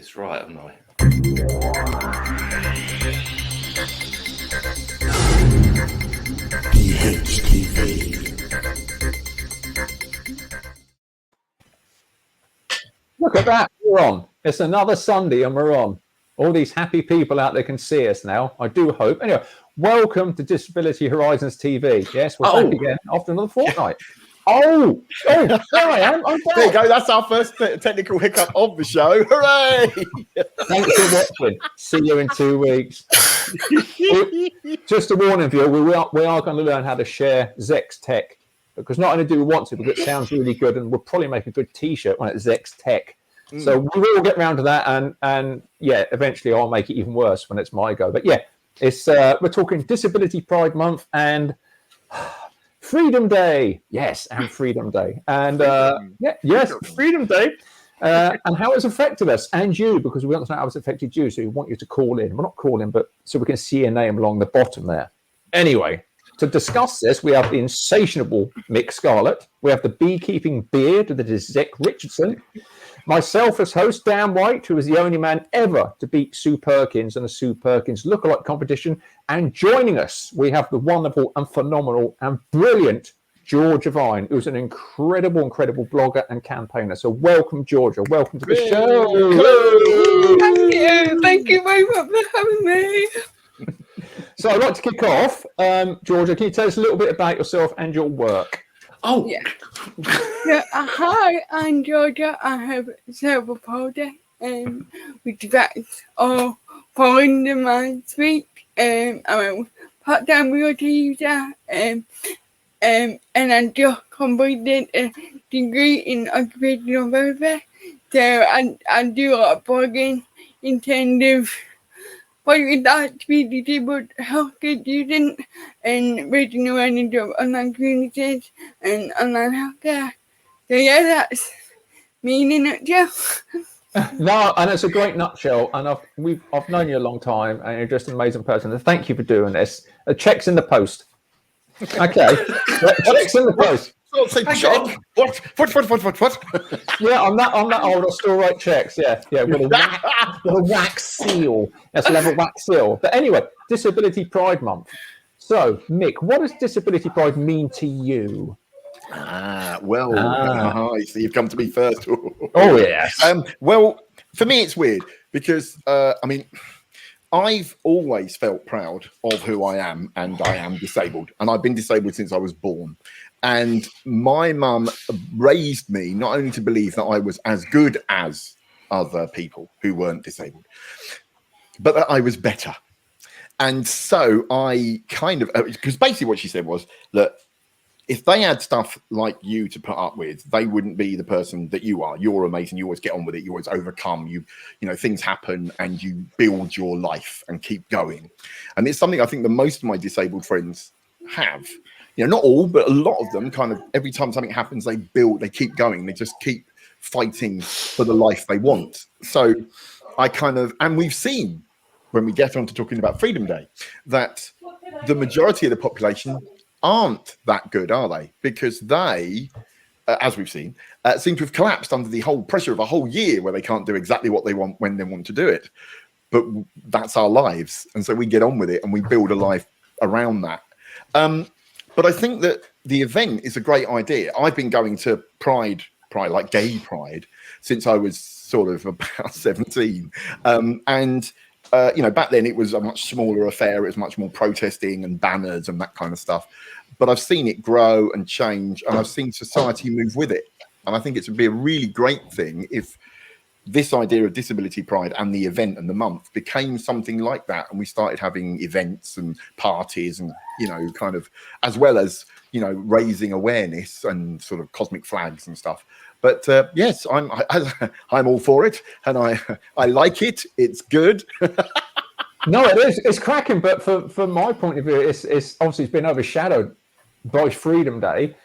this right, haven't I? MZTV. Look at that, we're on. It's another Sunday and we're on. All these happy people out there can see us now, I do hope. Anyway, welcome to Disability Horizons TV. Yes, we're back again after another fortnight. There I am. I'm back. There you go. That's our first technical hiccup of the show. Hooray! Thanks for watching. See you in 2 weeks. Just to warn you, we are going to learn how to share Zec's tech, because not only do we want to, but it sounds really good, and we'll probably make a good T-shirt when it's Zec's tech. So we will get round to that, and yeah, eventually I'll make it even worse when it's my go. But yeah, it's we're talking Disability Pride Month and Freedom Day. Yes, and Freedom Day. And Freedom Day. And how it's affected us and you, because we want to know how it's affected you. So we want you to call in. We're not calling, but so we can see your name along the bottom there. Anyway, to discuss this, we have the insatiable Mick Scarlett. We have the beekeeping beard that is Zec Richardson. Myself as host, Dan White, who is the only man ever to beat Sue Perkins in a Sue Perkins lookalike competition. And joining us, we have the wonderful and phenomenal and brilliant Georgia Vine, who's an incredible blogger and campaigner. So welcome, Georgia. Welcome to the show. Hello. Thank you very much for having me. So I'd like to kick off. Georgia, can you tell us a little bit about yourself and your work? Hi, I'm Georgia. I have cerebral palsy, which affects all 4 of my speech. I'm a part-time wheelchair user, and I just completed a degree in occupational therapy. So I do a lot of blogging in terms of what that to be disabled healthcare student and raising awareness of online communities and online healthcare. So yeah, that's me in a nutshell. No, and it's a great nutshell. And I've known you a long time, and you're just an amazing person. And thank you for doing this. Checks in the post. Okay, checks in the post. John, what? Yeah, I'm that old. I still write checks. Yeah, with a wax seal. That's a level wax seal. But anyway, Disability Pride Month. So, Mick, what does Disability Pride mean to you? So you've come to me first. Oh yes. Well, for me, it's weird because I've always felt proud of who I am, and I am disabled, and I've been disabled since I was born. And my mum raised me not only to believe that I was as good as other people who weren't disabled, but that I was better. And so I kind of, because basically what she said was that if they had stuff like you to put up with, they wouldn't be the person that you are. You're amazing. You always get on with it. You always overcome. You know, things happen and you build your life and keep going. And it's something I think that most of my disabled friends have. You know, not all, but a lot of them kind of every time something happens, they keep going. They just keep fighting for the life they want. So and we've seen when we get on to talking about Freedom Day, that the majority of the population aren't that good, are they? Because they, as we've seen, seem to have collapsed under the whole pressure of a whole year where they can't do exactly what they want when they want to do it. But that's our lives. And so we get on with it and we build a life around that. But I think that the event is a great idea. I've been going to Pride, like gay Pride, since I was sort of about 17. Back then it was a much smaller affair. It was much more protesting and banners and that kind of stuff. But I've seen it grow and change, and I've seen society move with it. And I think it would be a really great thing if this idea of Disability Pride and the event and the month became something like that, and we started having events and parties and, kind of, as well as, raising awareness and sort of cosmic flags and stuff. But yes, I'm all for it, and I like it. It's good. No, it is. It's cracking. But from my point of view, it's obviously it's been overshadowed by Freedom Day,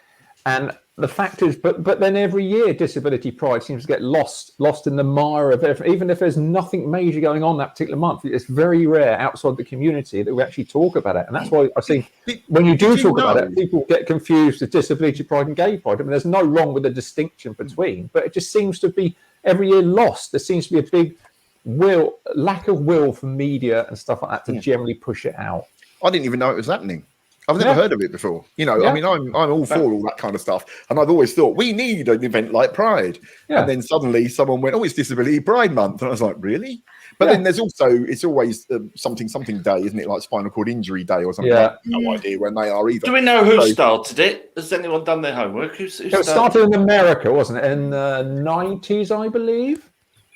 and the fact is, but then every year Disability Pride seems to get lost in the mire of everything. Even if there's nothing major going on that particular month, it's very rare outside the community that we actually talk about it. And that's why I think when you do talk about it, people get confused with Disability Pride and Gay Pride. I mean, there's no wrong with the distinction between, but it just seems to be every year lost. There seems to be a big lack of will for media and stuff like that to generally push it out. I didn't even know it was happening. I've never heard of it before. You know, I mean, I'm all for all that kind of stuff, and I've always thought we need an event like Pride. And then suddenly someone went, "Oh, it's Disability Pride Month," and I was like, "Really?" But then there's also, it's always something day, isn't it? Like Spinal Cord Injury Day or something. I have no idea when they are either. Do we know who started it? Has anyone done their homework? Who it started in America, wasn't it? In the 90s, I believe.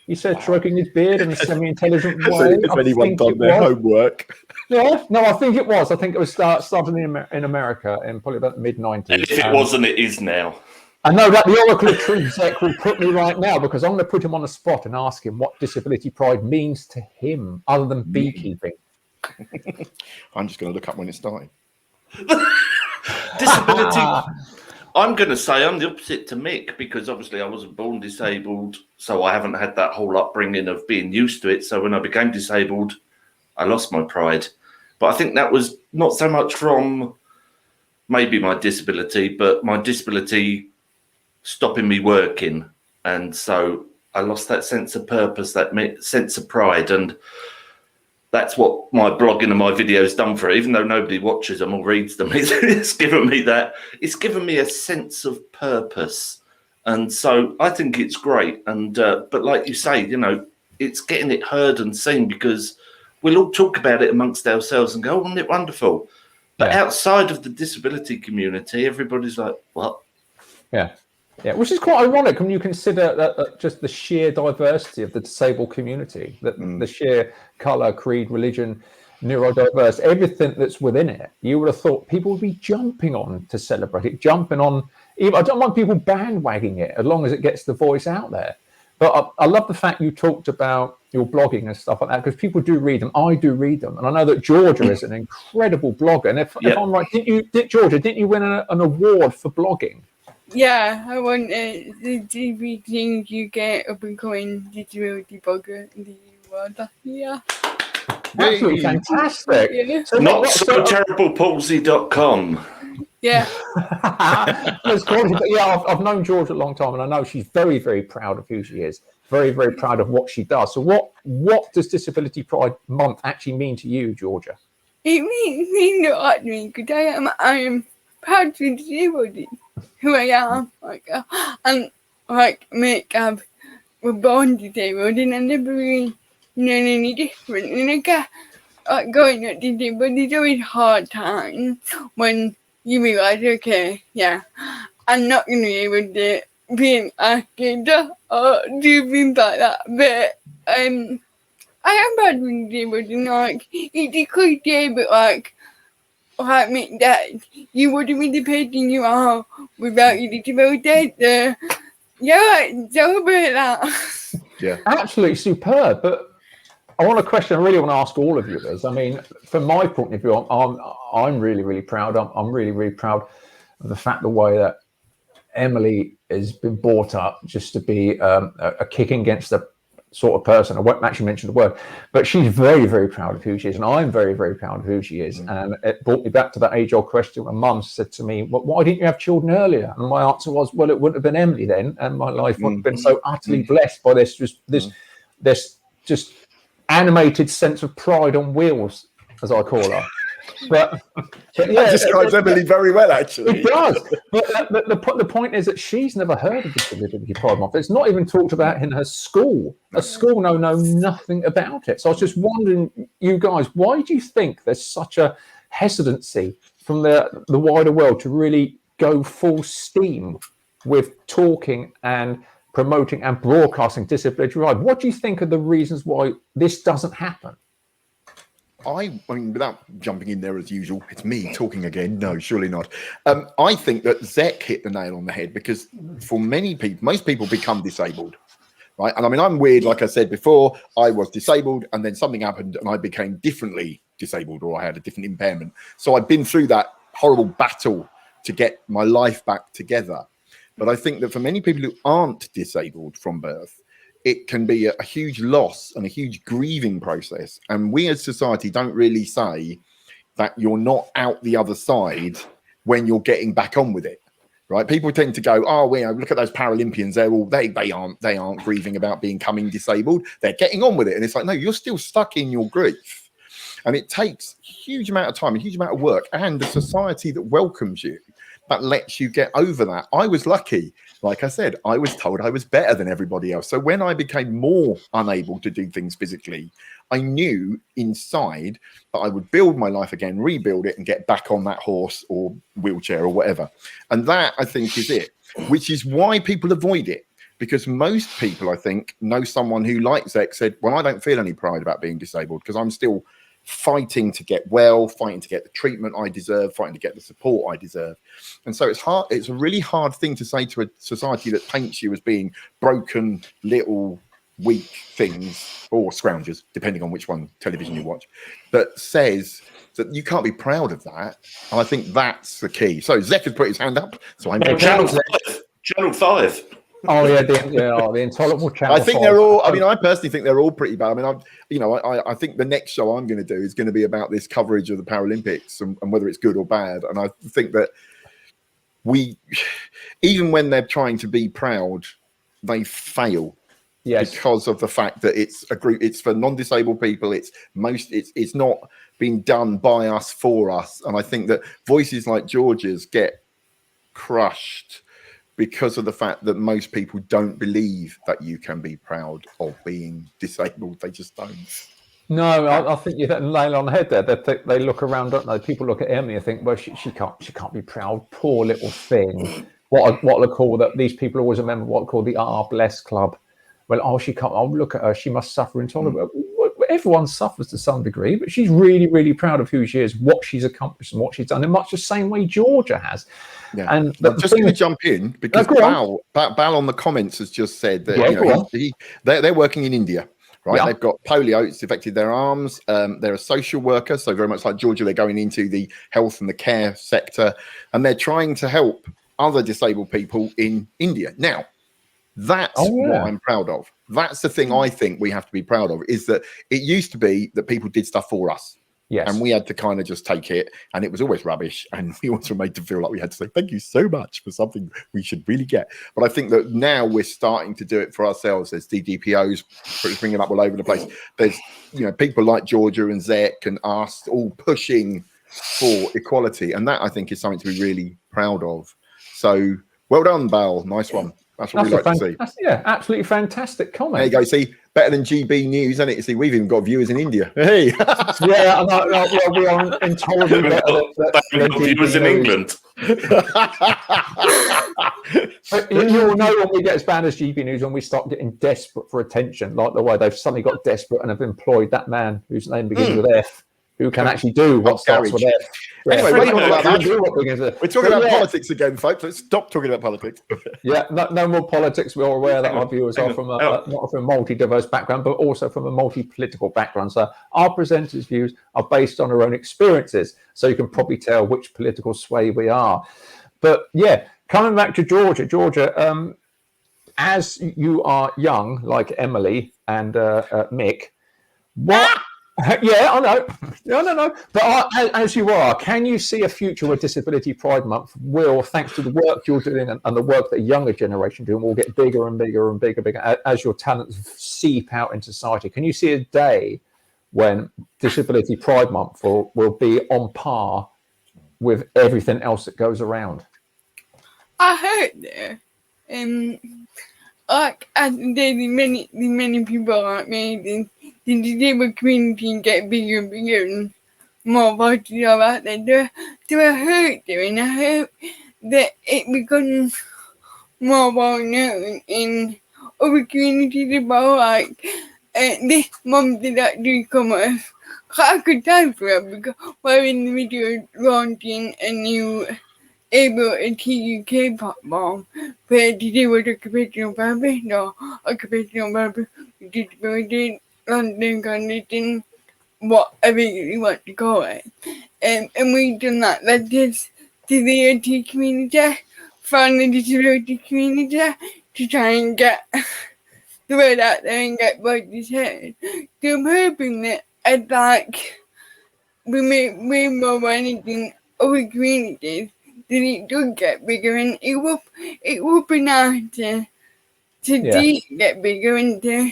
He said, stroking his beard in a semi-intelligent way. Has anyone done their homework? Yeah, no, I think it was. I think it was started in America in probably about the mid-90s. And if it wasn't, it is now. I know that the Oracle of Truth, Zec, will put me right now because I'm going to put him on the spot and ask him what disability pride means to him other than beekeeping. I'm just going to look up when it started. Disability. I'm going to say I'm the opposite to Mick because obviously I wasn't born disabled, so I haven't had that whole upbringing of being used to it. So when I became disabled, I lost my pride. But I think that was not so much from maybe my disability, but my disability stopping me working. And so I lost that sense of purpose, that sense of pride. And that's what my blogging and my videos done for it. Even though nobody watches them or reads them, it's given me that. It's given me a sense of purpose. And so I think it's great. And but like you say, you know, it's getting it heard and seen because we'll all talk about it amongst ourselves and go, oh, isn't it wonderful? But outside of the disability community, everybody's like, what? Yeah, which is quite ironic when you consider that just the sheer diversity of the disabled community, that the sheer colour, creed, religion, neurodiverse, everything that's within it. You would have thought people would be jumping on to celebrate it, jumping on. Even I don't want people bandwagging it as long as it gets the voice out there. But I love the fact you talked about your blogging and stuff like that because people do read them. I do read them, and I know that Georgia is an incredible blogger. And if I'm right, didn't you win an award for blogging? Yeah, I won the TV thing you get up and coming disability blogger in the world. Yeah. Absolutely fantastic. Yeah. So not so terriblepalsy.com. Yeah. That's quality, but yeah, I've known Georgia a long time, and I know she's very, very proud of who she is. Very, very proud of what she does. So, what does Disability Pride Month actually mean to you, Georgia? It means a lot to me because I am proud to be disabled. Who I am, and Mick, we're born disabled, and I never really known any different. And going up disabled is always hard time when you realise, okay, I'm not going to be able to be an actor or do things like that. But I am proud to be disabled, and it's a cliche, but Mick, that you wouldn't be the person you are without your disability. Celebrate that. Yeah, absolutely superb. But I want a question. I really want to ask all of you this. I mean, from my point of view, I'm really, really proud. I'm really, really proud of the fact the way that Emily has been brought up just to be a kicking against the sort of person. I won't actually mention the word, but she's very, very proud of who she is, and I'm very, very proud of who she is. And it brought me back to that age-old question when Mum said to me, well, "Why didn't you have children earlier?" And my answer was, "Well, it wouldn't have been Emily then, and my life wouldn't have been so utterly blessed by this just animated sense of pride on wheels, as I call her." But that describes Emily very well, actually. It does. But the point is that she's never heard of Disability Pride Month. It's not even talked about in her school. Her school know nothing about it. So I was just wondering, you guys, why do you think there's such a hesitancy from the wider world to really go full steam with talking and promoting and broadcasting disability pride? What do you think are the reasons why this doesn't happen? I mean, without jumping in there as usual, it's me talking again. No, surely not. I think that Zec hit the nail on the head because for many people, most people become disabled, right? And I mean, I'm weird. Like I said before, I was disabled and then something happened and I became differently disabled, or I had a different impairment. So I've been through that horrible battle to get my life back together. But I think that for many people who aren't disabled from birth, it can be a huge loss and a huge grieving process. And we as society don't really say that you're not out the other side when you're getting back on with it. right? People tend to go, oh, well, look at those Paralympians. They aren't grieving about becoming disabled. They're getting on with it. And it's like, no, you're still stuck in your grief. And it takes a huge amount of time, a huge amount of work, and a society that welcomes you, that lets you get over that. I was lucky. Like I said, I was told I was better than everybody else. So when I became more unable to do things physically, I knew inside that I would build my life again, rebuild it, and get back on that horse or wheelchair or whatever. And that, I think, is it, which is why people avoid it. Because most people, I think, know someone who, like Zec, said, well, I don't feel any pride about being disabled because I'm still fighting to get well, fighting to get the treatment I deserve, fighting to get the support I deserve. And so it's hard. It's a really hard thing to say to a society that paints you as being broken, little, weak things, or scroungers, depending on which one television you watch, that says that you can't be proud of that. And I think that's the key. So Zec has put his hand up. So I'm Channel 5. Oh yeah, the intolerable channel. I think they're all. I mean, I personally think they're all pretty bad. I mean, I think the next show I'm going to do is going to be about this coverage of the Paralympics and whether it's good or bad. And I think that even when they're trying to be proud, they fail. Yes. Because of the fact that it's a group, it's for non-disabled people. It's not being done by us for us. And I think that voices like George's get crushed because of the fact that most people don't believe that you can be proud of being disabled. They just don't. No, I think you hit the nail on the head there. They look around, don't they? People look at Emily and think, well, she can't be proud. Poor little thing. What they call that? These people always remember what they call the Bless Club. Well, she can't. Oh, look at her. She must suffer intolerable. Everyone suffers to some degree, but she's really, really proud of who she is, what she's accomplished, and what she's done in much the same way Georgia has. Yeah. And I'm just going to jump in because Bal on the comments has just said that they're working in India, right? Yeah. They've got polio; it's affected their arms. They're a social worker, so very much like Georgia, they're going into the health and the care sector, and they're trying to help other disabled people in India. Now, that's what I'm proud of. That's the thing I think we have to be proud of, is that it used to be that people did stuff for us. Yes. And we had to kind of just take it, and it was always rubbish. And we also made to feel like we had to say, thank you so much for something we should really get. But I think that now we're starting to do it for ourselves. There's DDPOs bringing up all over the place. There's, people like Georgia and Zec and us all pushing for equality. And that, I think, is something to be really proud of. So well done, Bal. Nice one. That's what we like to see. Yeah, absolutely fantastic comment. There you go. See, better than GB News, isn't it? See, we've even got viewers in India. Hey. Yeah, we are intolerably better than viewers in England. You'll know when we get as bad as GB News, when we start getting desperate for attention, like the way they've suddenly got desperate and have employed that man whose name begins with F, who can actually do what starts with F. Anyway, we're talking about politics again, folks. Let's stop talking about politics. No more politics. We're aware that our viewers are from not from a multi-diverse background, but also from a multi-political background. So our presenters' views are based on our own experiences. So you can probably tell which political sway we are. But yeah, coming back to Georgia, as you are young, like Emily and Mick, what? Yeah, I know. No. But as you are, can you see a future where Disability Pride Month will, thanks to the work you're doing and the work that a younger generation doing, will get bigger and bigger and bigger as your talents seep out in society? Can you see a day when Disability Pride Month will be on par with everything else that goes around? I heard there. Like as there's many people like me, the disabled community get bigger and bigger and more voices are out there. Do I hope there, and I hope that it becomes more well known in other communities about like this month did actually come up quite a good time for her because we're in the middle of launching a new able K-pop platform where disabled occupational therapy, disability, London condition, whatever you want to call it. And we've done that. That's just to the AT community, from the disability community, to try and get the word out there and get voices heard. So I'm hoping that we more anything other communities then it does get bigger, and it would be nice to see it get bigger and to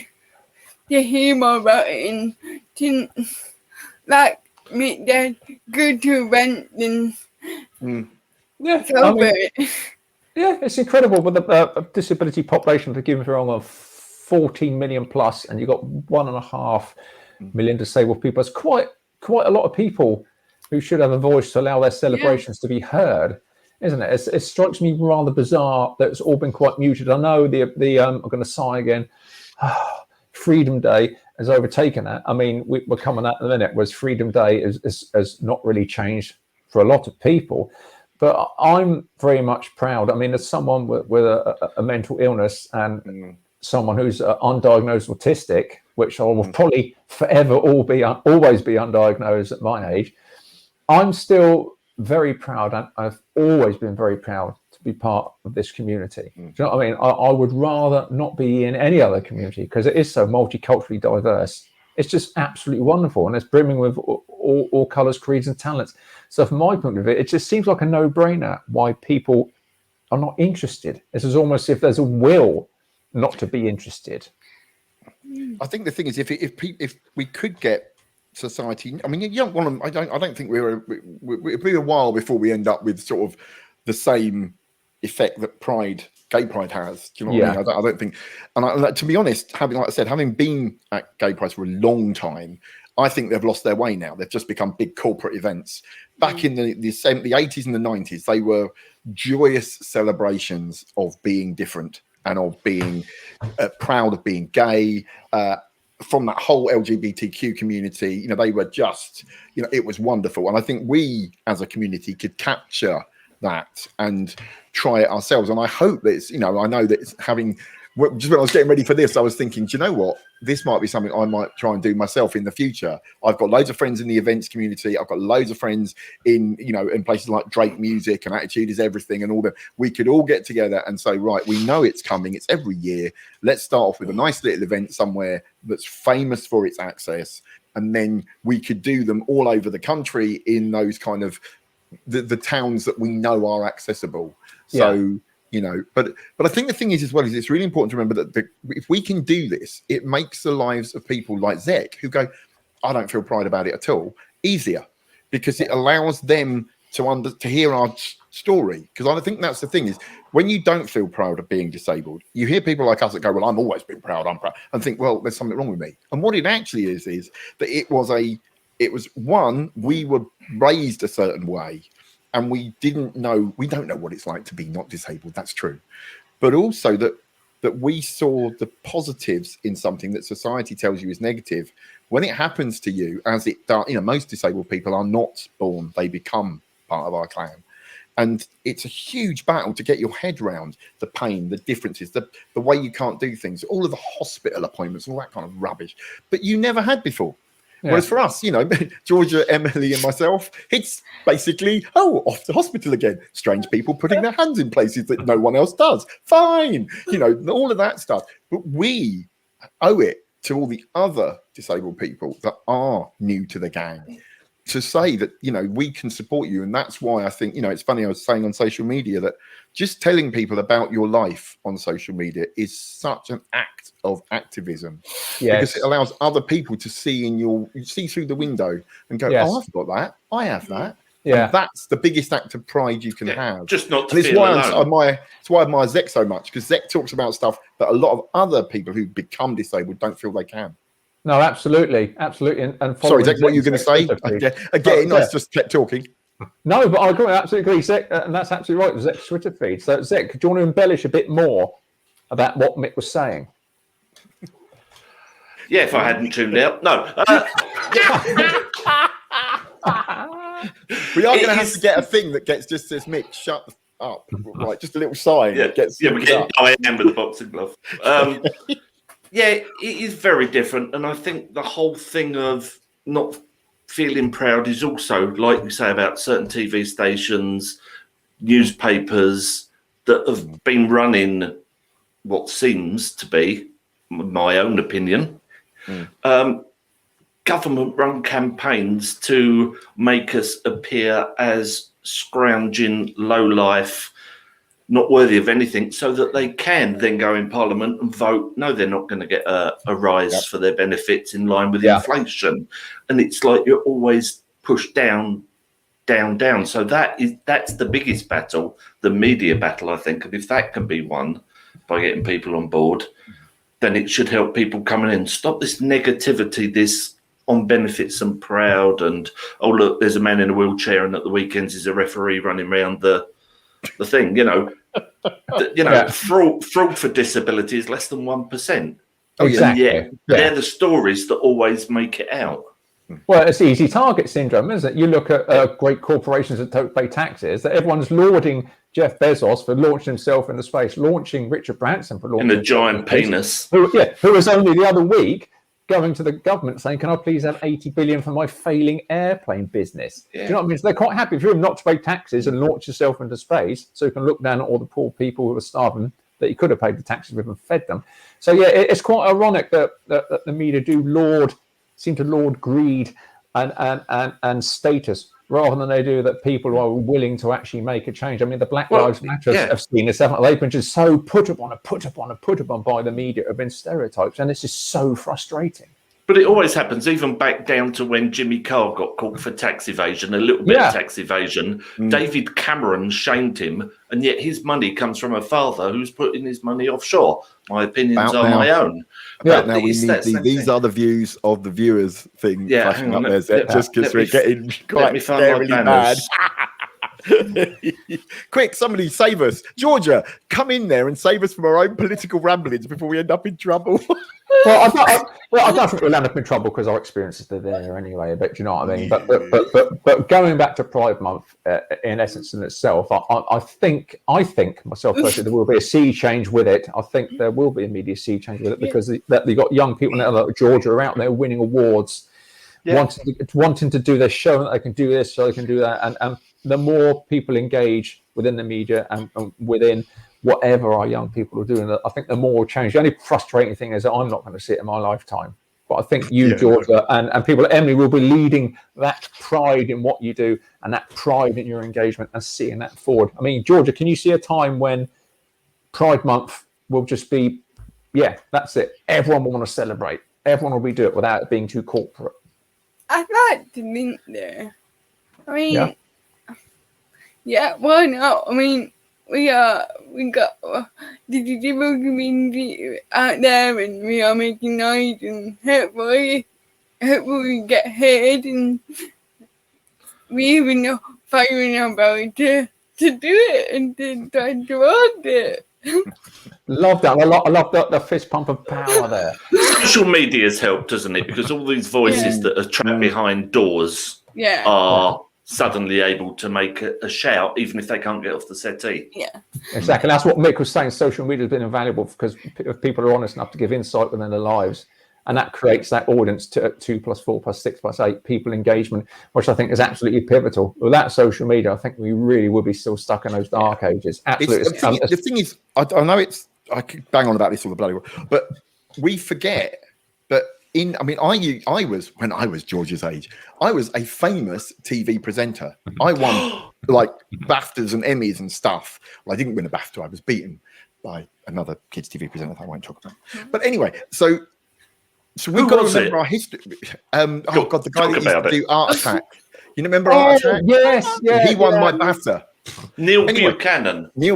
hear more about it and to like make that go to events and celebrate. Yeah, it's incredible with the disability population, forgive me if I'm wrong, of 14 million plus, and you've got 1.5 million disabled people. It's quite a lot of people who should have a voice to allow their celebrations to be heard, isn't it? It strikes me rather bizarre that it's all been quite muted. I know the I'm going to sigh again. Freedom Day has overtaken that. I mean, we're coming at the minute, whereas Freedom Day has not really changed for a lot of people. But I'm very much proud. I mean, as someone with a mental illness and someone who's undiagnosed autistic, which I will probably forever always be undiagnosed at my age, I'm still very proud. And I've always been very proud to be part of this community. Do you know what I mean? I would rather not be in any other community because it is so multiculturally diverse. It's just absolutely wonderful, and it's brimming with all colours, creeds, and talents. So from my point of view, it just seems like a no-brainer why people are not interested. This is almost if there's a will not to be interested. I think the thing is, if we could get society, I mean, you don't want to. I don't think it'll be a while before we end up with sort of the same effect that gay pride has. Do you know what I mean? I don't think, and to be honest, having been at gay pride for a long time, I think they've lost their way now. They've just become big corporate events. Back in the 80s and the 90s, they were joyous celebrations of being different and of being proud of being gay. From that whole LGBTQ community, you know, they were just, you know, it was wonderful. And I think we as a community could capture that and try it ourselves. And I hope that it's, you know, I know that it's having, just when I was getting ready for this, I was thinking, do you know what? This might be something I might try and do myself in the future. I've got loads of friends in the events community. I've got loads of friends in, you know, in places like Drake Music and Attitude is Everything and all that. We could all get together and say, right, we know it's coming. It's every year. Let's start off with a nice little event somewhere that's famous for its access. And then we could do them all over the country in those kind of the towns that we know are accessible. So, you know, but I think the thing is as well is it's really important to remember that if we can do this, it makes the lives of people like Zec who go, I don't feel pride about it at all, easier, because it allows them to hear our story. Because I think that's the thing is when you don't feel proud of being disabled, you hear people like us that go, well, I've always been proud, I'm proud, and think, well, there's something wrong with me. And what it actually is that it was one, we were raised a certain way. And we don't know what it's like to be not disabled. That's true. But also that we saw the positives in something that society tells you is negative. When it happens to you, as it does, you know, most disabled people are not born. They become part of our clan. And it's a huge battle to get your head around the pain, the differences, the way you can't do things, all of the hospital appointments, all that kind of rubbish. But you never had before. Yeah. Whereas for us, you know, Georgia, Emily and myself, it's basically, off to hospital again. Strange people putting their hands in places that no one else does. Fine. You know, all of that stuff. But we owe it to all the other disabled people that are new to the gang to say that, you know, we can support you. And that's why I think, you know, it's funny, I was saying on social media that just telling people about your life on social media is such an act of activism. Because it allows other people to see through the window and go, oh, I've got that. I have that. Yeah. And that's the biggest act of pride you can have. Just not to and feel alone. It's why I admire Zec so much, because Zec talks about stuff that a lot of other people who become disabled don't feel they can. No, absolutely. And sorry, Zec, what are you going to say? Again, I just kept talking. No, but I absolutely agree, Zec, and that's absolutely right. Zec's Twitter feed. So, Zec, do you want to embellish a bit more about what Mick was saying? Yeah, if I hadn't tuned out. No. We are going to have to get a thing that just says, Mick, shut up. Right, just a little sign. Yeah, we're getting Diane with a boxing glove. Yeah, it is very different. And I think the whole thing of not feeling proud is also, like you say, about certain TV stations, newspapers that have been running what seems to be, my own opinion, government-run campaigns to make us appear as scrounging, low life, not worthy of anything, so that they can then go in Parliament and vote. No, they're not going to get a rise for their benefits in line with inflation. And it's like you're always pushed down. So that's the biggest battle, the media battle, I think. And if that can be won by getting people on board, then it should help people coming in. Stop this negativity, this on benefits and proud, and oh look, there's a man in a wheelchair, and at the weekends is a referee running around the thing. Fraud for disability is less than 1%. Oh, exactly. Yeah, they're the stories that always make it out. Well, it's easy target syndrome, isn't it? You look at great corporations that don't pay taxes, that everyone's lauding Jeff Bezos for launching himself into space, launching Richard Branson for launching a giant penis. Who was only the other week going to the government saying, can I please have 80 billion for my failing airplane business? Yeah. Do you know what I mean? So they're quite happy for him not to pay taxes and launch yourself into space so you can look down at all the poor people who are starving that you could have paid the taxes with and fed them. So, yeah, it's quite ironic that the media seem to laud greed and status rather than they do that people are willing to actually make a change. I mean, the Black Lives Matter have seen this, haven't they? They've been just so put upon by the media, have been stereotypes, and this is so frustrating. But it always happens, even back down to when Jimmy Carr got caught for tax evasion, a little bit of tax evasion. David Cameron shamed him, and yet his money comes from a father who's putting his money offshore. My opinions are my own. Now we need these are the views of the viewers thing flashing up there, Zec, just because we're getting quite scarily bad. Quick, somebody save us. Georgia, come in there and save us from our own political ramblings before we end up in trouble. Well, I don't think we'll end up in trouble because our experiences are there anyway. But do you know what I mean? But going back to Pride Month, in essence in itself, I think myself personally, there will be a sea change with it. I think there will be a media sea change with it because you've got young people now like Georgia are out there winning awards, wanting to do their show, and they can do this, so they can do that, and the more people engage within the media and within whatever our young people are doing, I think the more will change. The only frustrating thing is that I'm not going to see it in my lifetime. But I think you, Georgia, and people at Emily will be leading that pride in what you do and that pride in your engagement and seeing that forward. I mean, Georgia, can you see a time when Pride Month will just be, that's it. Everyone will want to celebrate. Everyone will be doing it without it being too corporate. I'd like to think there. I mean, why not? I mean, we got the digital community out there, and we are making noise, and hopefully we get heard, and we even know firing about to do it and to try to want it. Love that. I love the fist pump of power there. Social media has helped, doesn't it? Because all these voices that are trapped behind doors are suddenly able to make a shout, even if they can't get off the settee. Yeah, exactly. That's what Mick was saying. Social media has been invaluable because if people are honest enough to give insight within their lives, and that creates that audience to 2 + 4 + 6 + 8 people engagement, which I think is absolutely pivotal. Without social media, I think we really would be still stuck in those dark ages. Absolutely. The thing is, I know I could bang on about this all the bloody world, but we forget that I was, when I was George's age, I was a famous TV presenter. I won like BAFTAs and Emmys and stuff. Well, I didn't win a BAFTA. I was beaten by another kids' TV presenter that I won't talk about. But anyway, so we've got to remember our history. The guy that used to do Art Attack. You remember Art Attack? Yes, he won my BAFTA. Neil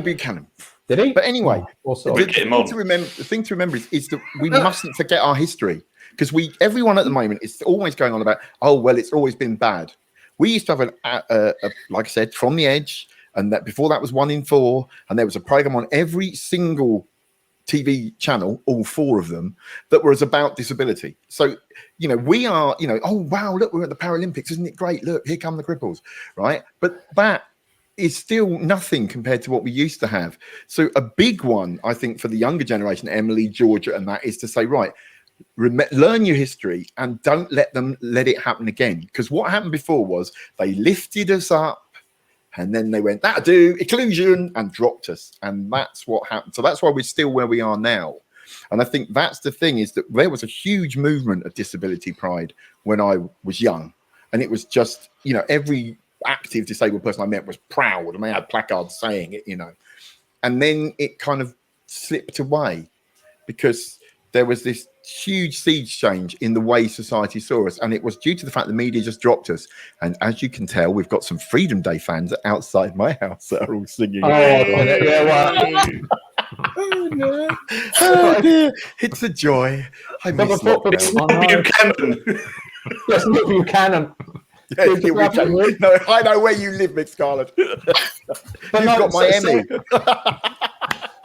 Buchanan. Did he? But anyway, the thing to remember is that we mustn't forget our history. Because everyone at the moment is always going on about, it's always been bad. We used to have like I said, From the Edge, and that before that was 1 in 4, and there was a program on every single TV channel, all 4 of them, that was about disability. So, we are, oh wow, look, we're at the Paralympics, isn't it great? Look, here come the cripples, right? But that is still nothing compared to what we used to have. So a big one, I think, for the younger generation, Emily, Georgia, and that is to say, right, learn your history and don't let it happen again. Because what happened before was they lifted us up and then they went, that'll do, inclusion, and dropped us. And that's what happened. So that's why we're still where we are now. And I think that's the thing, is that there was a huge movement of disability pride when I was young. And it was just, every active disabled person I met was proud, and they had placards saying it, and then it kind of slipped away because there was this huge sea change in the way society saw us, and it was due to the fact the media just dropped us. And as you can tell, we've got some Freedom Day fans outside my house that are all singing. Oh, no. Oh dear, it's a joy. I miss lockdown. Buchanan. Yes, Nick Buchanan. Yes, no, I know where you live, Mick Scarlett. You've got my Emmy.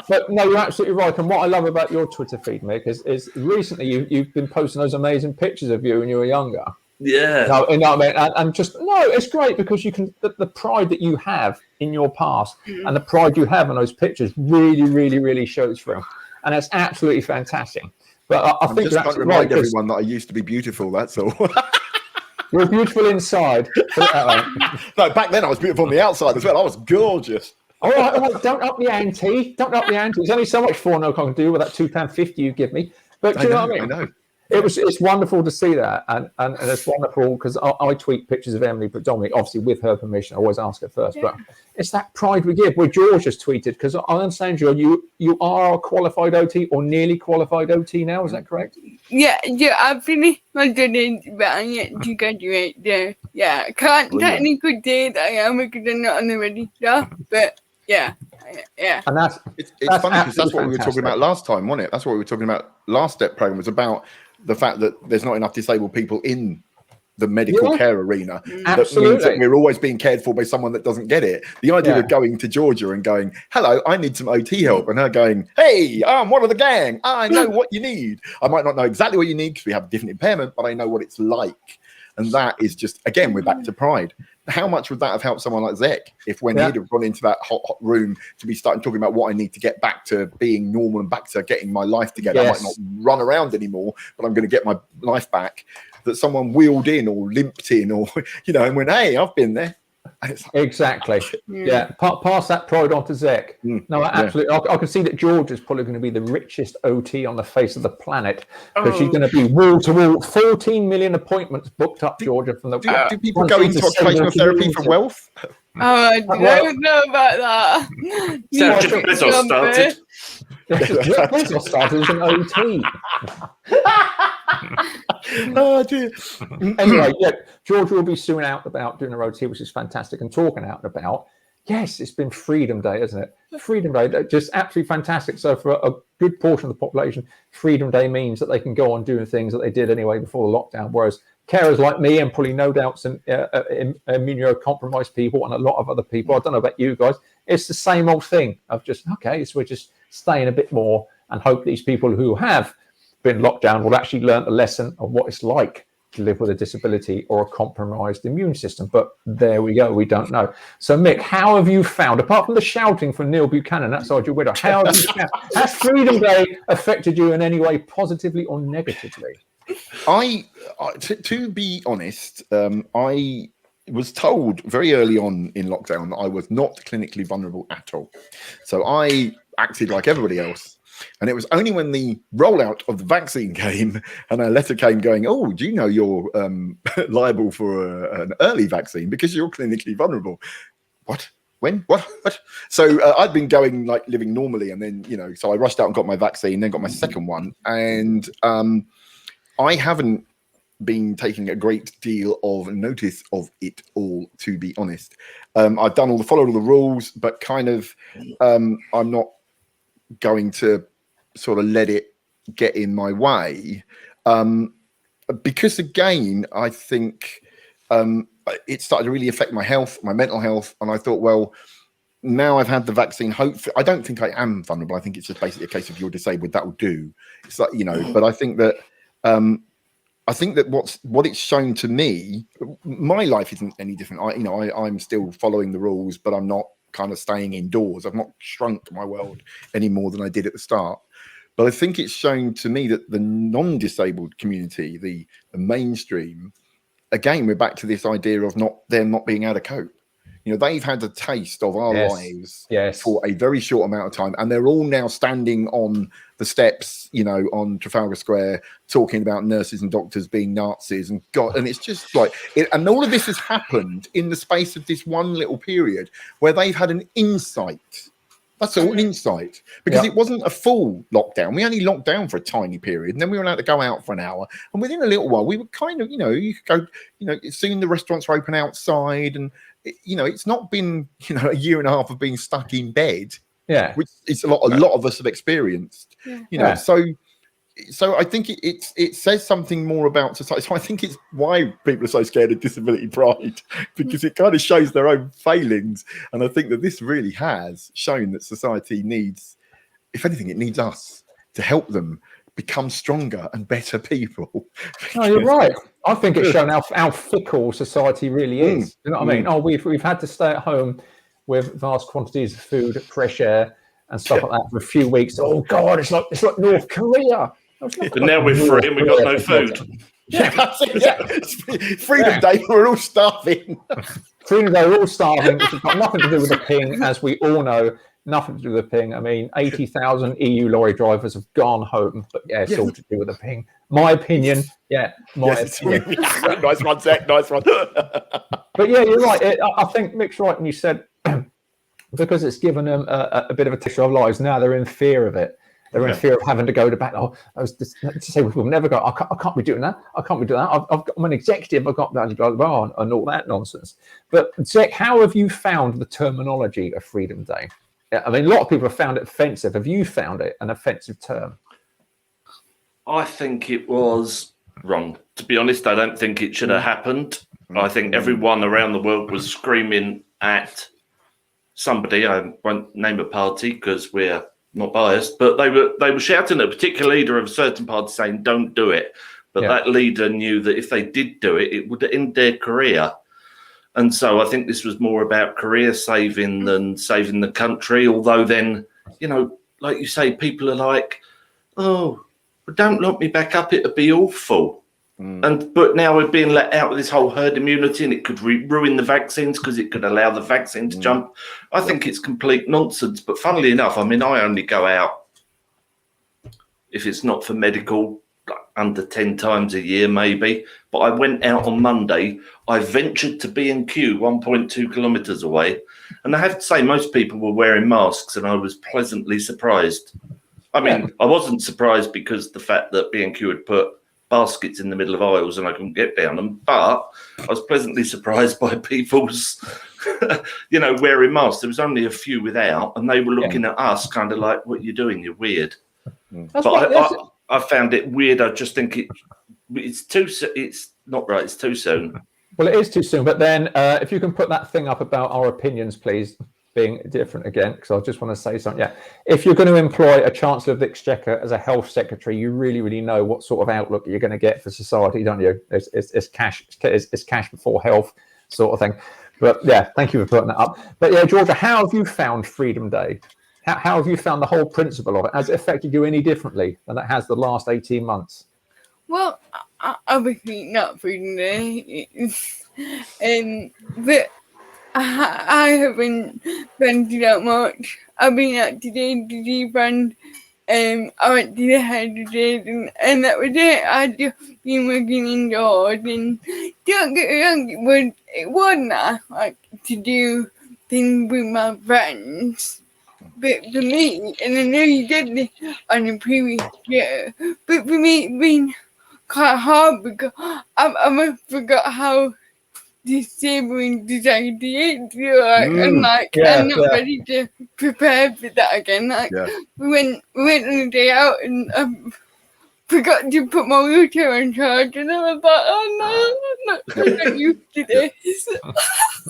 But no, you're absolutely right. And what I love about your Twitter feed, Mick, is recently you've been posting those amazing pictures of you when you were younger. Yeah. You know what I mean? And just, it's great because you can, the pride that you have in your past and the pride you have in those pictures really, really, really shows through. And it's absolutely fantastic. But I think just trying to remind everyone that I used to be beautiful, that's all. You're beautiful inside. No, back then I was beautiful on the outside as well. I was gorgeous. All right, don't up the ante. Don't up the ante. There's only so much I can do with that £2.50 you give me. But do you know what I mean? I know. It's wonderful to see that, and it's wonderful because I tweet pictures of Emily predominantly, obviously with her permission. I always ask her first, but it's that pride we give. Where George has tweeted, because I understand you are a qualified OT or nearly qualified OT now. Is that correct? Yeah, I've finished my studies, but I'm yet to graduate there. Yeah, I can't technically say that I am because I'm not on the register, but yeah. And it's funny because that's what we were talking about last time, wasn't it? That's what we were talking about last step program, was about the fact that there's not enough disabled people in the medical care arena. That means that we're always being cared for by someone that doesn't get it. The idea of going to Georgia and going, hello, I need some OT help, and her going, hey, I'm one of the gang, I know what you need. I might not know exactly what you need because we have a different impairment, but I know what it's like. And that is just, again, we're back to pride. How much would that have helped someone like Zec if when he'd have gone into that hot room to be starting talking about what I need to get back to being normal and back to getting my life together? I might not run around anymore, but I'm going to get my life back. That someone wheeled in or limped in or, and went, hey, I've been there. Exactly. Pass that pride on to Zec. No, absolutely. I can see that George is probably going to be the richest OT on the face of the planet because she's going to be wall to wall. 14 million appointments booked up, Georgia, from the. Do people go into occupational therapy for wealth? I don't know about that. Jeff Bezos started. Jeff Bezos started as an OT. Oh dear. Anyway, George will be soon out and about doing a OT, which is fantastic, and talking out and about. Yes, it's been Freedom Day, isn't it? Freedom Day, just absolutely fantastic. So for a good portion of the population, Freedom Day means that they can go on doing things that they did anyway before the lockdown, whereas carers like me and probably no doubt some immunocompromised people and a lot of other people, I don't know about you guys, it's the same old thing of just, so we're just staying a bit more and hope these people who have been locked down will actually learn the lesson of what it's like to live with a disability or a compromised immune system. But there we go, we don't know. So Mick, how have you found, apart from the shouting from Neil Buchanan outside your window, how have you found, has Freedom Day affected you in any way positively or negatively? To be honest, I was told very early on in lockdown that I was not clinically vulnerable at all. So I acted like everybody else. And it was only when the rollout of the vaccine came and a letter came going, oh, do you know you're liable for an early vaccine because you're clinically vulnerable? What? When? What? So I'd been going like living normally. And then, so I rushed out and got my vaccine, then got my second one. And I haven't been taking a great deal of notice of it all, to be honest. I've followed all the rules, but kind of I'm not going to sort of let it get in my way because again I think it started to really affect my health, my mental health, and I thought, well, now I've had the vaccine, hopefully I don't think I am vulnerable. I think it's just basically a case of you're disabled, that will do. It's like, but I think that what it's shown to me, my life isn't any different. I'm still following the rules, but I'm not kind of staying indoors. I've not shrunk my world any more than I did at the start. But I think it's shown to me that the non-disabled community, the mainstream, again, we're back to this idea of them not being able to cope. They've had a taste of our lives for a very short amount of time, and they're all now standing on the steps, you know, on Trafalgar Square, talking about nurses and doctors being Nazis, and it's just like, and all of this has happened in the space of this one little period where they've had an insight. That's all, an insight, because it wasn't a full lockdown. We only locked down for a tiny period, and then we were allowed to go out for an hour. And within a little while, we were kind of, you know, you could go, you know, soon the restaurants were open outside, and you know, it's not been, you know, a year and a half of being stuck in bed. Yeah, which is a lot of us have experienced. You know, so I think it says something more about society. So I think it's why people are so scared of disability pride, because it kind of shows their own failings. And I think that this really has shown that society needs, if anything, it needs us to help them become stronger and better people. No, you're right. I think it's shown how fickle society really is. You know what I mean? Oh, we've had to stay at home with vast quantities of food, fresh air, and stuff like that for a few weeks. Oh God, it's like North Korea. But now we're free and we've got no food. Freedom Day, we're all starving. Freedom Day, we're all starving, which has got nothing to do with the ping, as we all know. Nothing to do with the ping. I mean, 80,000 EU lorry drivers have gone home, but it's all to do with the ping. My opinion, opinion. Nice one, Zec. Nice one. But yeah, you're right. I think Mick's right when you said because it's given them a bit of a taste of lives. Now they're in fear of it. They're in fear of having to go to back. Oh, I was just to say we'll never go. I can't be doing that. I can't be doing that. I'm an executive. I've got blah, blah, blah, and all that nonsense. But Zec, how have you found the terminology of Freedom Day? I mean, a lot of people have found it offensive. Have you found it an offensive term? I think it was wrong. To be honest, I don't think it should have happened. I think everyone around the world was screaming at somebody. I won't name a party because we're not biased, but they were shouting at a particular leader of a certain party saying, "Don't do it." But that leader knew that if they did do it, it would end their career. And so I think this was more about career saving than saving the country. Although then, you know, like you say, people are like, "Oh, but don't lock me back up. It'd be awful." But now we're being let out with this whole herd immunity, and it could ruin the vaccines because it could allow the vaccine to jump. I think it's complete nonsense. But funnily enough, I mean, I only go out if it's not for medical, like under 10 times a year, maybe. But I went out on Monday. I ventured to B&Q 1.2 kilometres away. And I have to say, most people were wearing masks, and I was pleasantly surprised. I mean, I wasn't surprised because the fact that B&Q had put baskets in the middle of aisles and I couldn't get down them, but I was pleasantly surprised by people's, you know, wearing masks. There was only a few without, and they were looking at us kind of like, "What are you doing? You're weird." But I found it weird. I just think it's not right. It's too soon. Well, it is too soon. But then if you can put that thing up about our opinions, please, being different again, because I just want to say something. Yeah, if you're going to employ a Chancellor of the Exchequer as a health secretary, you really, really know what sort of outlook you're going to get for society, don't you? It's cash before health sort of thing. But yeah, thank you for putting that up. But yeah, Georgia, how have you found Freedom Day? How have you found the whole principle of it? Has it affected you any differently than it has the last 18 months? Well, obviously not Freedom Day, but I haven't ventured out much. I've been out today to see friends. I went to the hairdressers and that was it. I'd just been working indoors, and don't get me wrong, it was nice, like, to do things with my friends. But for me, and I know you did this on the previous year, but for me it's been quite hard because I forgot how disabling society is. I'm not ready to prepare for that again. We went on a day out and I forgot to put my wheelchair in charge, and I was like, "Oh no, I'm not used to this."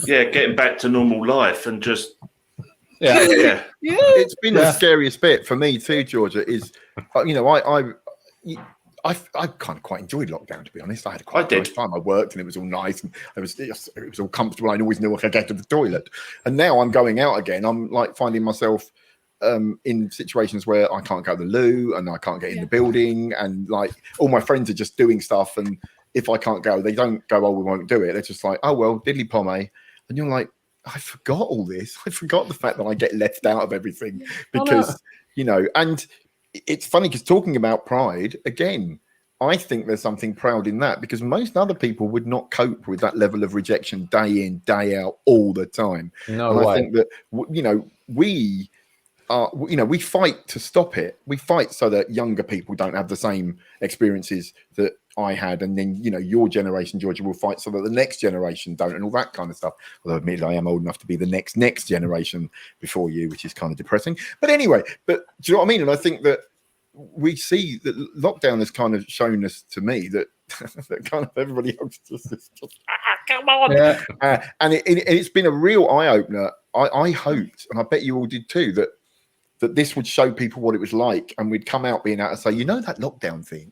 Yeah, getting back to normal life and just It's been the scariest bit for me too, Georgia. Is you know, I kind of quite enjoyed lockdown, to be honest. I had quite a nice time. I worked and it was all nice and it was all comfortable. I always knew I could get to the toilet. And now I'm going out again. I'm like finding myself in situations where I can't go to the loo and I can't get in the building, and like all my friends are just doing stuff. And if I can't go, they don't go, "Oh, we won't do it." They're just like, "Oh well, diddly pomme," and you're like, I forgot all this. I forgot the fact that I get left out of everything because, you know, and it's funny because talking about pride again, I think there's something proud in that because most other people would not cope with that level of rejection day in, day out, all the time. No and way. I think that, we fight to stop it. We fight so that younger people don't have the same experiences that I had. And then, your generation, Georgia, will fight so that the next generation don't and all that kind of stuff. Although admittedly, I am old enough to be the next generation before you, which is kind of depressing. But anyway, do you know what I mean? And I think that we see that lockdown has kind of shown us to me that, that kind of everybody else just come on. Yeah. And it's been a real eye-opener. I hoped, and I bet you all did too, that this would show people what it was like, and we'd come out being able to say, that lockdown thing.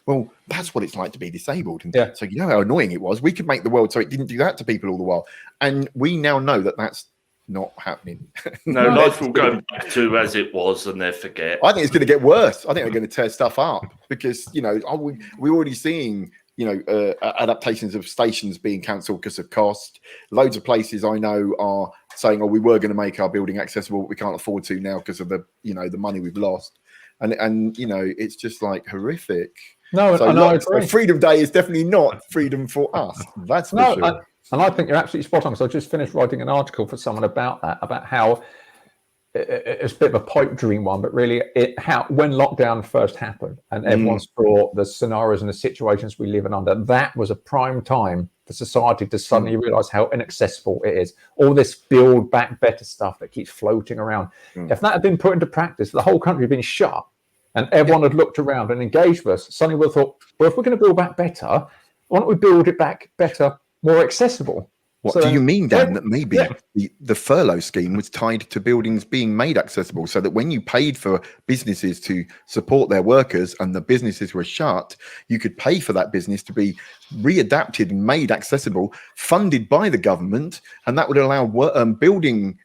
Well, that's what it's like to be disabled. And so you know how annoying it was. We could make the world so it didn't do that to people all the while. And we now know that that's not happening. No, life will go back to as it was and they'll forget. I think it's going to get worse. I think they're going to tear stuff up because, we're already seeing, adaptations of stations being cancelled because of cost. Loads of places I know are saying, we were going to make our building accessible, but we can't afford to now because of the money we've lost. And it's just like horrific. No, so I agree. Freedom Day is definitely not freedom for us. That's for sure. And I think you're absolutely spot on. So I just finished writing an article for someone about that, about how it's a bit of a pipe dream one, but really when lockdown first happened and everyone saw the scenarios and the situations we live in under, that was a prime time for society to suddenly realize how inaccessible it is. All this build back better stuff that keeps floating around. If that had been put into practice, the whole country had been shut and everyone had looked around and engaged with us. Suddenly we thought, well, if we're going to build back better, why don't we build it back better, more accessible? What do you mean, Dan, that maybe the furlough scheme was tied to buildings being made accessible so that when you paid for businesses to support their workers and the businesses were shut, you could pay for that business to be readapted and made accessible, funded by the government, and that would allow building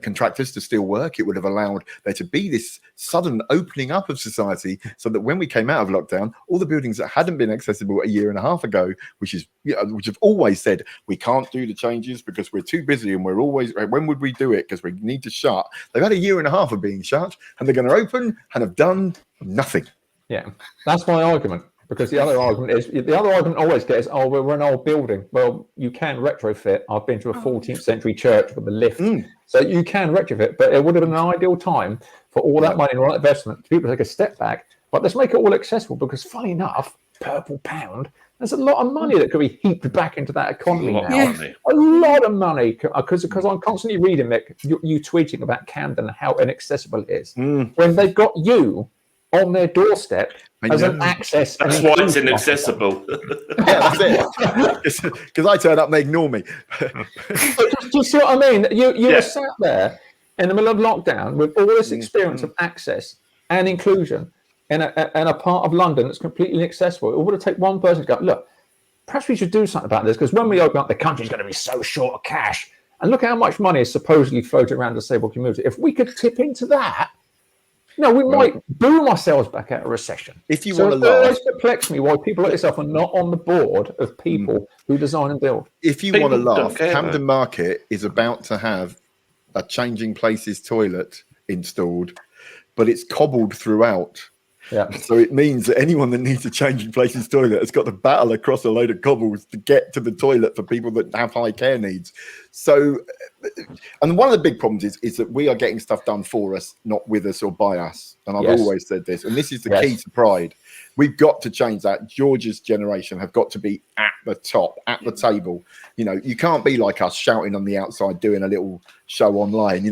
contractors to still work. It would have allowed there to be this sudden opening up of society so that when we came out of lockdown, all the buildings that hadn't been accessible a year and a half ago, which have always said, we can't do the changes because we're too busy and we're always, when would we do it? Because we need to shut. They've had a year and a half of being shut and they're going to open and have done nothing. Yeah, that's my argument. Because the other argument always gets, we're an old building. Well, you can retrofit. I've been to a 14th century church with a lift. So you can retrofit, but it would have been an ideal time for all that money and all that investment. People take a step back, but let's make it all accessible because funny enough, purple pound, there's a lot of money that could be heaped back into that economy now. A lot of money. Because I'm constantly reading, Mick, you tweeting about Camden and how inaccessible it is. When they've got you on their doorstep as an access. That's why it's inaccessible. Yeah, that's it. Because I turn up and they ignore me. Do you see what I mean? You were sat there in the middle of lockdown with all this experience of access and inclusion in a part of London that's completely inaccessible. It would have taken one person to go, look, perhaps we should do something about this because when we open up, the country's going to be so short of cash. And look how much money is supposedly floating around the disabled community. If we could tip into that, we might boom ourselves back out of recession. If you want to laugh, it always perplexes me why people like yourself are not on the board of people who design and build. If you want to laugh, Camden Market is about to have a changing places toilet installed, but it's cobbled throughout. Yeah. So it means that anyone that needs a changing places toilet has got to battle across a load of cobbles to get to the toilet for people that have high care needs. So, and one of the big problems is that we are getting stuff done for us, not with us or by us. And I've always said this, and this is the key to pride. We've got to change that. George's generation have got to be at the top, at the table. You can't be like us shouting on the outside, doing a little show online.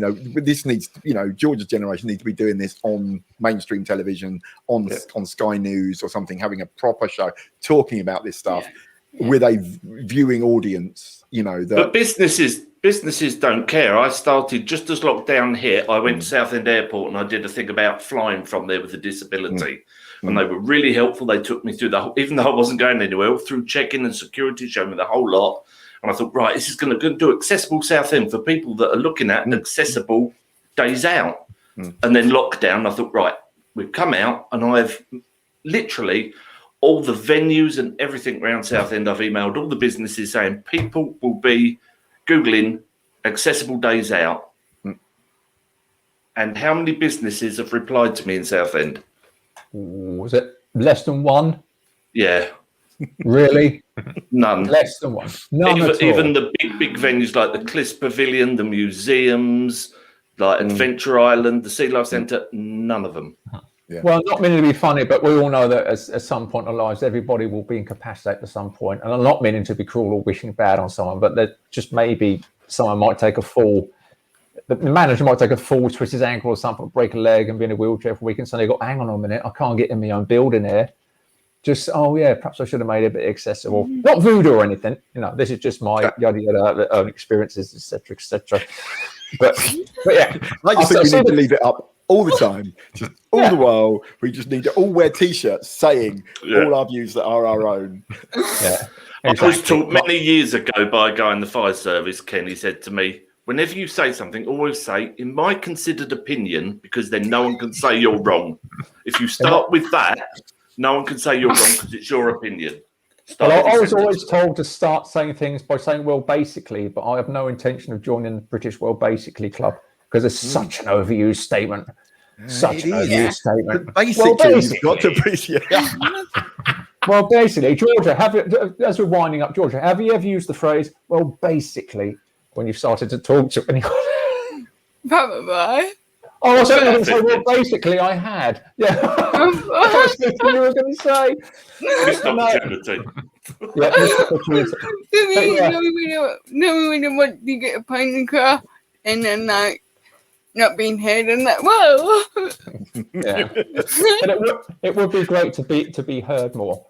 This needs, George's generation needs to be doing this on mainstream television, on Sky News or something, having a proper show, talking about this stuff with a viewing audience, But businesses don't care. I started just as lockdown hit. I went to Southend Airport and I did a thing about flying from there with a disability. And they were really helpful. They took me through even though I wasn't going anywhere, through check-in and security, showed me the whole lot. And I thought, right, this is going to do accessible Southend for people that are looking at accessible days out. And then lockdown, I thought, right, we've come out and I've literally all the venues and everything around Southend, I've emailed all the businesses saying people will be Googling accessible days out. And how many businesses have replied to me in Southend? Was it less than one? Yeah, Really? none. Less than one. None at all. Even the big venues like the Cliffs Pavilion, the museums, like Adventure Island, the Sea Life Centre, none of them. Yeah. Well, not meaning to be funny, but we all know that at some point in our lives, everybody will be incapacitated at some point. And I'm not meaning to be cruel or wishing bad on someone, but that just maybe someone might take a fall. The manager might take a fall, twist his ankle or something, break a leg and be in a wheelchair for a week and suddenly go, hang on a minute, I can't get in my own building here. Just, oh yeah, perhaps I should have made it a bit accessible. Not voodoo or anything. This is just my yada yada own experiences, etc., etc. But yeah, I just think we need to leave it up all the time, just all the while. We just need to all wear T-shirts saying all our views that are our own. Yeah, I was taught many years ago by a guy in the fire service, Ken. He said to me, whenever you say something, always say, in my considered opinion, because then no one can say you're wrong. If you start with that, no one can say you're wrong because it's your opinion. Well, I was always told to start saying things by saying, well, basically, but I have no intention of joining the British Well Basically Club because it's such an overused statement. Such an overused statement. Basically, you've got to appreciate. Well, basically, Georgia, as we're winding up, Georgia, have you ever used the phrase, well, basically, when you've started to talk to anyone? Probably. Oh, I was going to say, well, basically, I had. Yeah. That's what you were going to say. Missed opportunity. Yeah, missed opportunity. No, we don't want to get a pint and car and then, like, not being heard and like, whoa. Yeah. But it would be great to be heard more.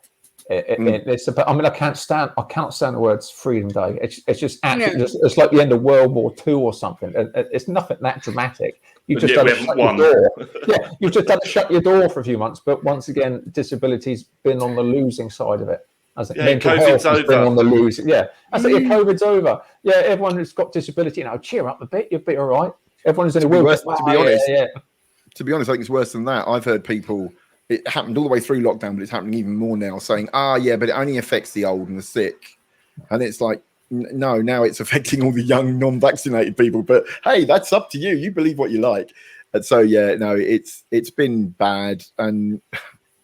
I can't stand the words Freedom Day. It's just actually it's like the end of World War II or something. It's nothing that dramatic. You just had to shut your door. Yeah, you just had to shut your door for a few months. But once again, disability's been on the losing side of it. Mental health has been on the losing. Yeah, I say COVID's over. Yeah, everyone who's got disability, cheer up a bit. You'll be all right. Everyone's in a wheelchair. To be honest, I think it's worse than that. I've heard people. It happened all the way through lockdown, but it's happening even more now, saying, but it only affects the old and the sick. And it's like, no, now it's affecting all the young, non-vaccinated people. But hey, that's up to you. You believe what you like. And so, it's been bad. And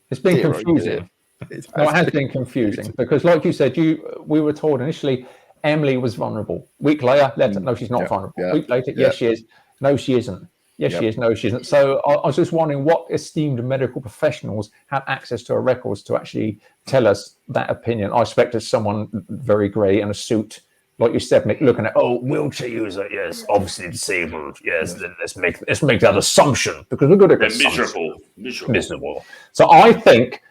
it's been confusing. It has been confusing because, like you said, we were told initially Emily was vulnerable. Week later, no, she's not vulnerable. Yeah. Week later, yes, she is. No, she isn't. Yes, she is. No, she isn't. So I was just wondering what esteemed medical professionals have access to our records to actually tell us that opinion. I expected someone very grey in a suit, like you said, Mick, looking at, wheelchair user, yes, obviously disabled, yes. Let's make that assumption because we're good at miserable. So I think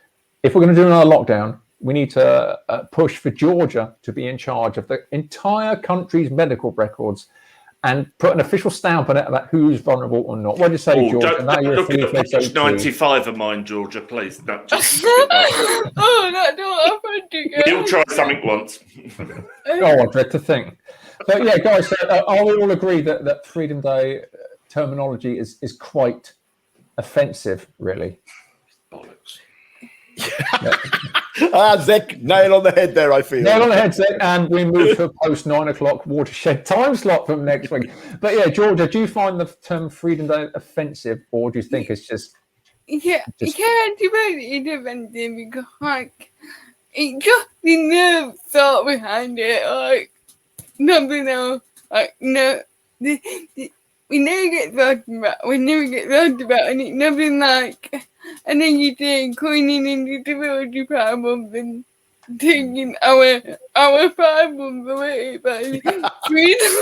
if we're going to do another lockdown, we need to push for Georgia to be in charge of the entire country's medical records and put an official stamp on it about who's vulnerable or not. What do you say, Georgia? Don't look at page 95 of mine, Georgia, please. That's not what I do. He'll try something once. I dread to think. But yeah, guys, are we all agree that Freedom Day terminology is quite offensive, really? Bollocks. Zec, nail on the head there, I feel. Nail on the head, Zec, and we move to a post 9 o'clock watershed time slot from next week. But yeah, Georgia, do you find the term Freedom Day offensive, or do you think it's just... Yeah, it's really offensive because, like, it just the nerve thought behind it, like, nothing else, like, no, we never get talked about, and it's nothing like... And then you think coining in the disability problems and taking our problems away by freedom.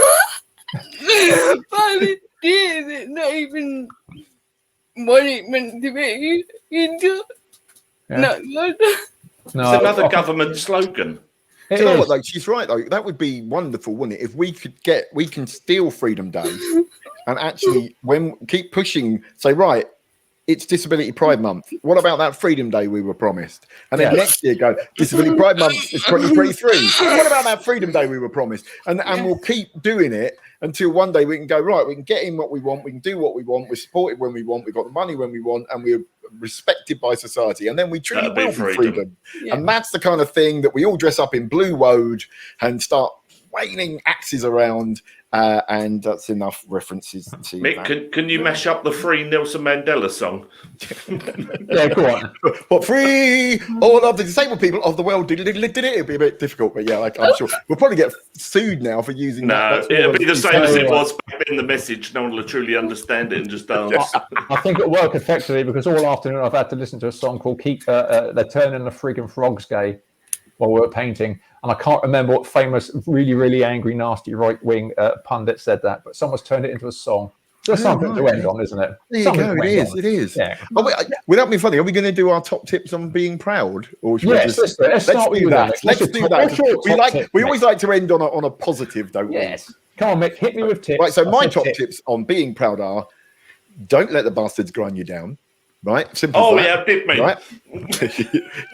But it's not even what it meant to be. It's just not good. It's another government slogan. Do you know what, though? She's right, though. That would be wonderful, wouldn't it? If we can steal Freedom Day and actually keep pushing, say, right, it's Disability Pride Month. What about that Freedom Day we were promised? And then next year go, Disability Pride Month is 2023. What about that Freedom Day we were promised? And we'll keep doing it until one day we can go, right, we can get in what we want, we can do what we want, we're supported when we want, we've got the money when we want, and we're respected by society. And then we truly will be freedom. Yeah. And that's the kind of thing that we all dress up in blue woad and start waving axes around And that's enough references to Mick, that. can you mash up the free Nelson Mandela song? Yeah, go on. But free all of the disabled people of the world. It'd be a bit difficult, but yeah, I'm sure we'll probably get sued now for using that. No, That's it'll be the same as it right. was back in the message. No one will truly understand it and just dance. I think it'll work effectively because all afternoon I've had to listen to a song called They're Turning the Friggin' Frogs Gay while we were painting. And I can't remember what famous, really, really angry, nasty right-wing pundit said that, but someone's turned it into a song. Just something to end on, isn't it? There you Something go. to It end is. on. It is. Yeah. Without being funny, are we going to do our top tips on being proud, or should Yes, we let's do it. Let's start with you then, Mick. Let's What's do your that. top- what's your top tip, We Mick? always like to end on a positive, don't we? Yes. Come on, Mick, hit me with tips. Right. So I my said top tips. tips on being proud are: don't let the bastards grind you down. Right. Simple. Oh, as that. yeah, did me. Right.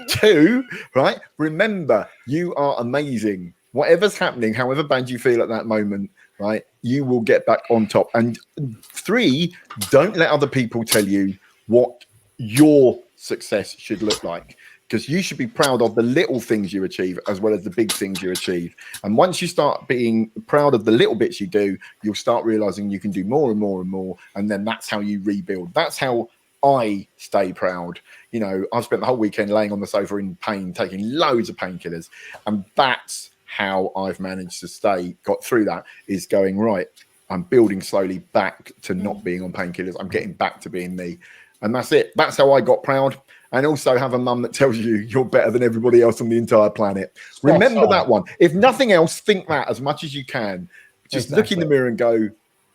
2, right. Remember, you are amazing. Whatever's happening, however bad you feel at that moment, right, you will get back on top. And 3, don't let other people tell you what your success should look like, because you should be proud of the little things you achieve as well as the big things you achieve. And once you start being proud of the little bits you do, you'll start realizing you can do more and more and more. And then that's how you rebuild. That's how I stay proud. You know, I've spent the whole weekend laying on the sofa in pain, taking loads of painkillers, and that's how I've managed to got through that, is going, right, I'm building slowly back to not being on painkillers. I'm getting back to being me. And that's it. That's how I got proud. And also have a mum that tells you you're better than everybody else on the entire planet. Remember that one. If nothing else, think that as much as you can. Just look in the mirror and go,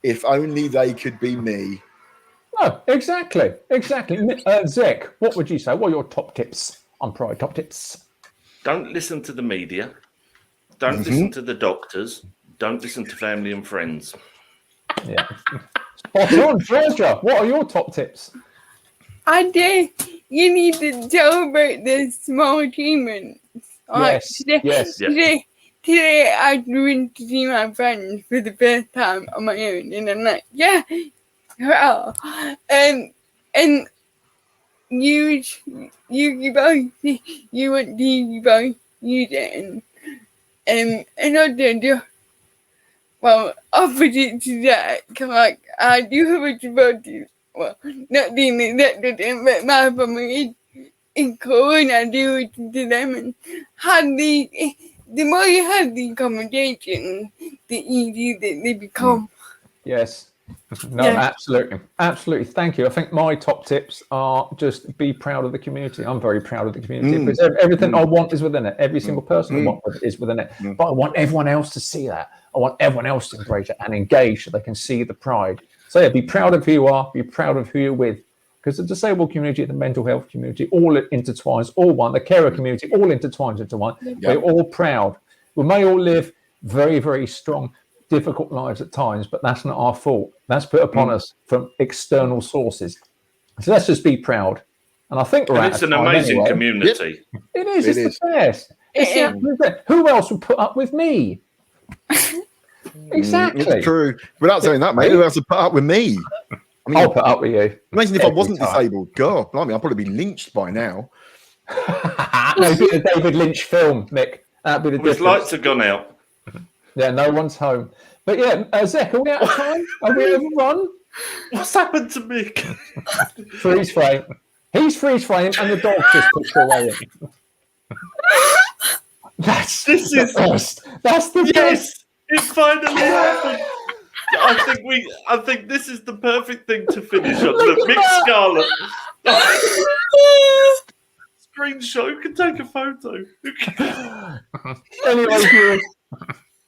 if only they could be me. No, exactly. Zec, what would you say? What are your top tips on pride? Top tips? Don't listen to the media. Don't listen to the doctors. Don't listen to family and friends. Yeah. Spot on, Georgia. What are your top tips? I think you need to celebrate the small achievements. Yes. Today I went to see my friends for the first time on my own, and I'm like, yeah, wow. And you both, you went to you both use it, and I did. Well, opposite to that, like I do have a devoted. Well, not doing exactly them, but my family is cool, and I do it to them. And the more you have these conversations, the easier that they become. Yes. No, absolutely. Thank you. I think my top tips are just be proud of the community. I'm very proud of the community because everything I want is within it. Every single person I want is within it. But I want everyone else to see that. I want everyone else to embrace it and engage so they can see the pride. So yeah, be proud of who you are, be proud of who you're with. Because the disabled community, the mental health community, all intertwines, all one. The carer community, all intertwines into one. We're all proud. We may all live very, very strong, difficult lives at times, but that's not our fault. That's put upon us from external sources. So let's just be proud. And I think it's an amazing community. It is. It's the best. Who else would put up with me? Exactly. It's true. Without saying that, mate, who else would put up with me? I mean, I'll put up with you. Imagine if I wasn't disabled. God, blimey, I'd probably be lynched by now. No, it'd be a David Lynch film, Mick. That'd be the difference. His lights have gone out. Yeah, no one's home. But yeah, Zec, are we out of time? Are we overrun? What's happened to Mick? Freeze frame. He's freeze frame, and the dog just pushed away. That's the best. That's the best. It finally happened. I think this is the perfect thing to finish on. Look, Mick Scarlett. Screenshot. Who can take a photo? Anyway, viewers,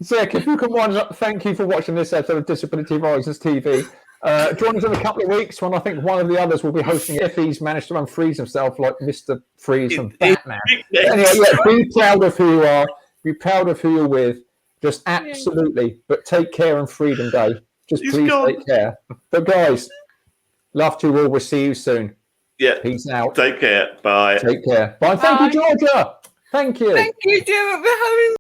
Zec, if you can wind up, thank you for watching this episode of Disability Rises TV. Join us in a couple of weeks when I think one of the others will be hosting if he's managed to unfreeze himself like Mr. Freeze from Batman. Anyway, be proud of who you are. Be proud of who you're with. Just absolutely. But take care on Freedom Day. Just please take care. But guys, love to you all. We'll see you soon. Yeah. Peace out. Take care. Bye. Take care. Bye. Thank you, Georgia. Thank you. Thank you, Gemma, for having me.